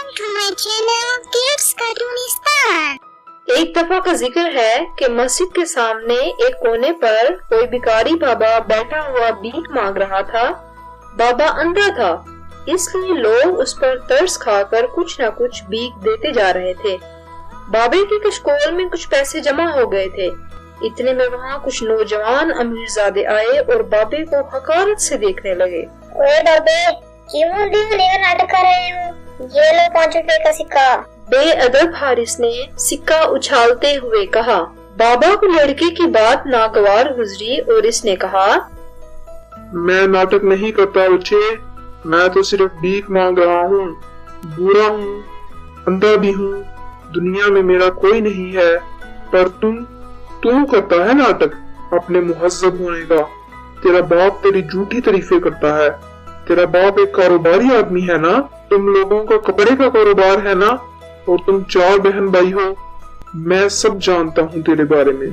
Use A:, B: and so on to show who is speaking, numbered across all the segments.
A: Welcome to my channel Kids Cartoonistan।
B: एक दफा का जिक्र है कि मस्जिद के सामने एक कोने पर कोई भिखारी बाबा बैठा हुआ भीख मांग रहा था। बाबा अंधा था, इसलिए लोग उस पर तरस खाकर कुछ न कुछ भीख देते जा रहे थे। बाबे के कशकोल में कुछ पैसे जमा हो गए थे। इतने में वहाँ कुछ नौजवान अमीरजादे आए और बाबे को हकारत से देखने लगे।
A: ओए बाबे, क्यों दिन नाटक कर रहे हो? ये लो 5 रुपए का सिक्का।
B: बेअदब हारिस ने सिक्का उछालते हुए कहा। बाबा को लड़के की बात नागवार गुजरी और इसने कहा,
C: मैं नाटक नहीं करता बच्चे, मैं तो सिर्फ भीख मांग रहा हूँ। बुरा हूँ, अंधा भी हूँ, दुनिया में मेरा कोई नहीं है। पर तू करता है नाटक अपने मुहज्जब होने का। तेरा बाप तेरी झूठी तारीफें करता है। तेरा बाप एक कारोबारी आदमी है ना, तुम लोगों का कपड़े का कारोबार है ना, और तुम 4 बहन भाई हो। मैं सब जानता हूँ तेरे बारे में।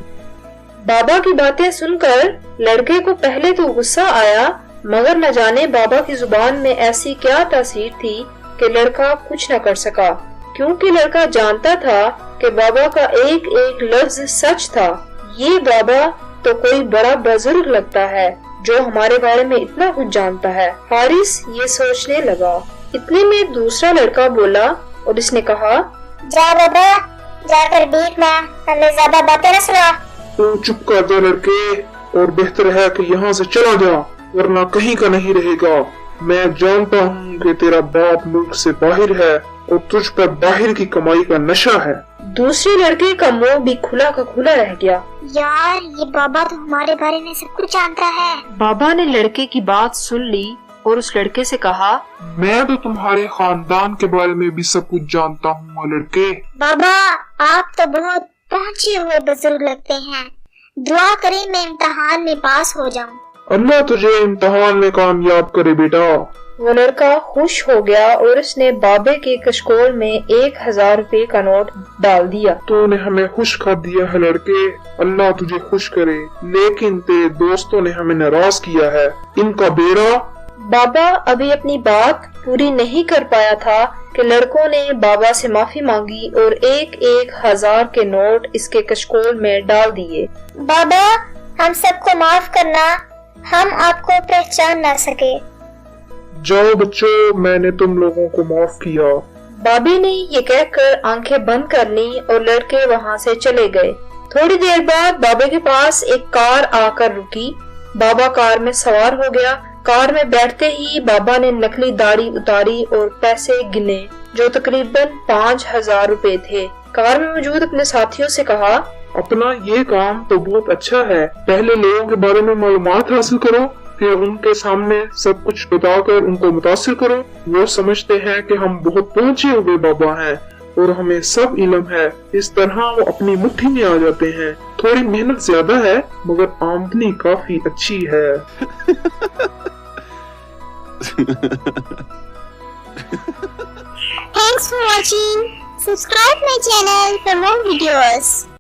B: बाबा की बातें सुनकर लड़के को पहले तो गुस्सा आया, मगर न जाने बाबा की जुबान में ऐसी क्या तासीर थी कि लड़का कुछ न कर सका, क्योंकि लड़का जानता था कि बाबा का एक एक लफ्ज सच था। ये बाबा तो कोई बड़ा बुजुर्ग लगता है जो हमारे बारे में इतना कुछ जानता है। हारिस ये सोचने लगा। इतने में एक दूसरा लड़का बोला और इसने कहा,
A: जा बाबा, जाकर भीख मांग, हमें ज्यादा बातें न सुना।
C: तू चुप कर जा लड़के, और बेहतर है कि यहाँ से चला जा, वरना कहीं का नहीं रहेगा। मैं जानता हूँ कि तेरा बाप मुल्क से बाहर है और तुझ पर बाहर की कमाई का नशा है।
B: दूसरे लड़के का मुंह भी खुला का खुला रह गया।
A: यार, ये बाबा तो हमारे बारे में सब कुछ जानता है।
B: बाबा ने लड़के की बात सुन ली और उस लड़के से कहा,
C: मैं तो तुम्हारे खानदान के बारे में भी सब कुछ जानता हूँ लड़के।
A: बाबा, आप तो बहुत पहुँचे हुए बुजुर्ग लगते हैं। दुआ करें मैं इम्तिहान में पास हो जाऊँ।
C: अल्लाह तुझे इम्तिहान में कामयाब करे बेटा।
B: वो लड़का खुश हो गया और उसने बाबे के कशकोल में 1000 रुपए का नोट डाल दिया।
C: तूने हमें खुश कर दिया है लड़के, अल्लाह तुझे खुश करे। लेकिन तेरे दोस्तों ने हमें नाराज किया है, इनका बेड़ा।
B: बाबा अभी अपनी बात पूरी नहीं कर पाया था कि लड़कों ने बाबा से माफी मांगी और 1000 के नोट इसके कशकोल में डाल दिए।
A: बाबा, हम सबको माफ करना, हम आपको पहचान न सके।
C: जाओ बच्चों, मैंने तुम लोगों को माफ किया।
B: बाबे ने ये कहकर आंखें बंद कर ली और लड़के वहाँ से चले गए। थोड़ी देर बाद बाबे के पास एक कार आकर रुकी। बाबा कार में सवार हो गया। कार में बैठते ही बाबा ने नकली दाढ़ी उतारी और पैसे गिने, जो तकरीबन 5000 रुपए थे। कार में मौजूद अपने साथियों से कहा,
C: अपना ये काम तो बहुत अच्छा है। पहले लोगों के बारे में मालूमात हासिल करो, फिर उनके सामने सब कुछ बताकर उनको मुतासिर करो। वो समझते हैं कि हम बहुत पहुँचे हुए बाबा हैं और हमें सब इल्म है। इस तरह वो अपनी मुट्ठी में आ जाते हैं। थोड़ी मेहनत ज्यादा है, मगर आमदनी काफी अच्छी है।
A: Thanks for watching. Subscribe my channel for more videos.